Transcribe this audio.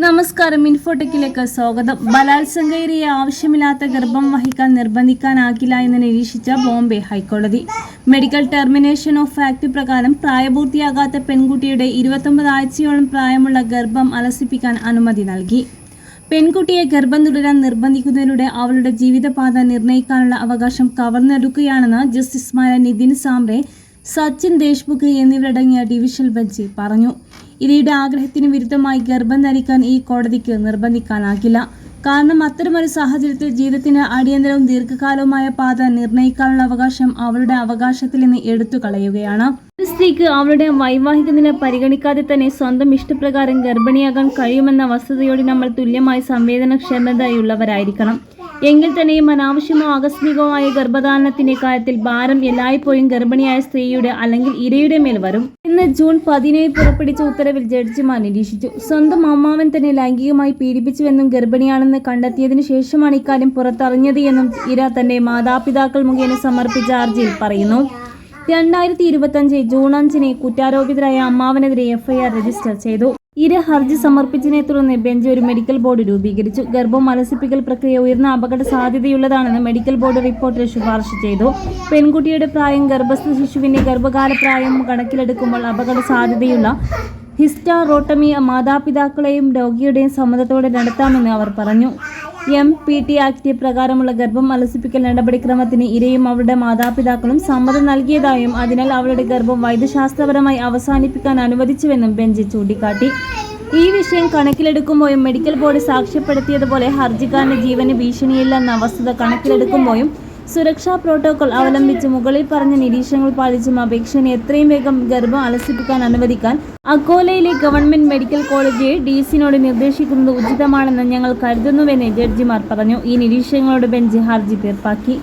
നമസ്കാരം. ഇൻഫോടെക്കിലേക്ക് സ്വാഗതം. ബലാത്സംഗയിരയെ ആവശ്യമില്ലാത്ത ഗർഭം വഹിക്കാൻ നിർബന്ധിക്കാനാകില്ല എന്ന് നിരീക്ഷിച്ച ബോംബെ ഹൈക്കോടതി. മെഡിക്കൽ ടെർമിനേഷൻ ഓഫ് ആക്ട് പ്രകാരം പ്രായപൂർത്തിയാകാത്ത പെൺകുട്ടിയുടെ 29 ആഴ്ചയോളം പ്രായമുള്ള ഗർഭം അലസിപ്പിക്കാൻ അനുമതി നൽകി. പെൺകുട്ടിയെ ഗർഭം തുടരാൻ നിർബന്ധിക്കുന്നതിലൂടെ അവളുടെ ജീവിതപാത നിർണ്ണയിക്കാനുള്ള അവകാശം കവർന്നെടുക്കുകയാണെന്ന് ജസ്റ്റിസുമാരായ നിതിൻ സാംബ്രെ, സച്ചിൻ ദേശ്മുഖ് എന്നിവരടങ്ങിയ ഡിവിഷണൽ ബെഞ്ച് പറഞ്ഞു. ഇരയുടെ ആഗ്രഹത്തിന് വിരുദ്ധമായി ഗർഭം ധരിക്കാൻ ഈ കോടതിക്ക് നിർബന്ധിക്കാനാകില്ല. കാരണം അത്തരമൊരു സാഹചര്യത്തിൽ ജീവിതത്തിന് അടിയന്തരവും ദീർഘകാലവുമായ പാത നിർണ്ണയിക്കാനുള്ള അവകാശം അവളുടെ അവകാശത്തിൽ നിന്ന് എടുത്തു കളയുകയാണ്. ഒരു സ്ത്രീക്ക് അവളുടെ വൈവാഹിക നില പരിഗണിക്കാതെ തന്നെ സ്വന്തം ഇഷ്ടപ്രകാരം ഗർഭിണിയാകാൻ കഴിയുമെന്ന വസ്തുതയോട് നമ്മൾ തുല്യമായി സംവേദനക്ഷമതയുള്ളവരായിരിക്കണം. എങ്കിൽ തന്നെയും അനാവശ്യമോ ആകസ്മികമോ ആയ ഗർഭധാരണത്തിന്റെ കാര്യത്തിൽ ഭാരം എല്ലായ്പ്പോഴും ഗർഭിണിയായ സ്ത്രീയുടെ അല്ലെങ്കിൽ ഇരയുടെ മേൽ വരും എന്ന് ജൂൺ 17 പുറപ്പെടുവിച്ച ഉത്തരവിൽ ജഡ്ജിമാർ നിരീക്ഷിച്ചു. സ്വന്തം അമ്മാവൻ തന്നെ ലൈംഗികമായി പീഡിപ്പിച്ചുവെന്നും ഗർഭിണിയാണെന്ന് കണ്ടെത്തിയതിനു ശേഷമാണ് ഇക്കാര്യം പുറത്തറിഞ്ഞത് എന്നും ഇര തന്റെ മാതാപിതാക്കൾ മുഖേന സമർപ്പിച്ച ഹർജിയിൽ പറയുന്നു. 2025 ജൂൺ 5 കുറ്റാരോപിതരായ അമ്മാവനെതിരെ എഫ്ഐആർ രജിസ്റ്റർ ചെയ്തു. ഇര ഹർജി സമർപ്പിച്ചതിനെ തുടർന്ന് ബെഞ്ച് ഒരു മെഡിക്കൽ ബോർഡ് രൂപീകരിച്ചു. ഗർഭം അലസിപ്പിക്കൽ പ്രക്രിയ ഉയർന്ന അപകട സാധ്യതയുള്ളതാണെന്ന് മെഡിക്കൽ ബോർഡ് റിപ്പോർട്ടിൽ ശുപാർശ ചെയ്തു. പെൺകുട്ടിയുടെ പ്രായം ഗർഭസ്ഥ ശിശുവിന്റെ ഗർഭകാല പ്രായം കണക്കിലെടുക്കുമ്പോൾ അപകട സാധ്യതയുള്ള ഹിസ്റ്ററോട്ടമി മാതാപിതാക്കളെയും രോഗിയുടെയും സമ്മതത്തോടെ നടത്താമെന്ന് അവർ പറഞ്ഞു. MPT ആക്ട് പ്രകാരമുള്ള ഗർഭം അലസിപ്പിക്കൽ നടപടിക്രമത്തിന് ഇരയും അവളുടെ മാതാപിതാക്കളും സമ്മതം നൽകിയതായും അതിനാൽ അവളുടെ ഗർഭം വൈദ്യശാസ്ത്രപരമായി അവസാനിപ്പിക്കാൻ അനുവദിച്ചുവെന്നും ബെഞ്ച് ചൂണ്ടിക്കാട്ടി. ഈ വിഷയം കണക്കിലെടുക്കുമ്പോഴും മെഡിക്കൽ ബോർഡ് സാക്ഷ്യപ്പെടുത്തിയതുപോലെ ഹർജിക്കാരന്റെ ജീവന് ഭീഷണിയില്ലെന്ന വസ്തുത കണക്കിലെടുക്കുമ്പോഴും സുരക്ഷാ പ്രോട്ടോകോൾ അവലംബിച്ച് മുകളിൽ പറഞ്ഞ നിരീക്ഷണങ്ങൾ പാലിച്ചും അപേക്ഷനെ എത്രയും വേഗം ഗർഭം അലസിപ്പിക്കാൻ അനുവദിക്കാൻ അക്കോലയിലെ ഗവൺമെന്റ് മെഡിക്കൽ കോളേജ് DCനോട് നിർദ്ദേശിക്കുന്നത് ഉചിതമാണെന്ന് ഞങ്ങൾ കരുതുന്നുവെന്ന് ജഡ്ജിമാർ പറഞ്ഞു. ഈ നിരീക്ഷണങ്ങളോട് ബെഞ്ച് ഹർജി തീർപ്പാക്കി.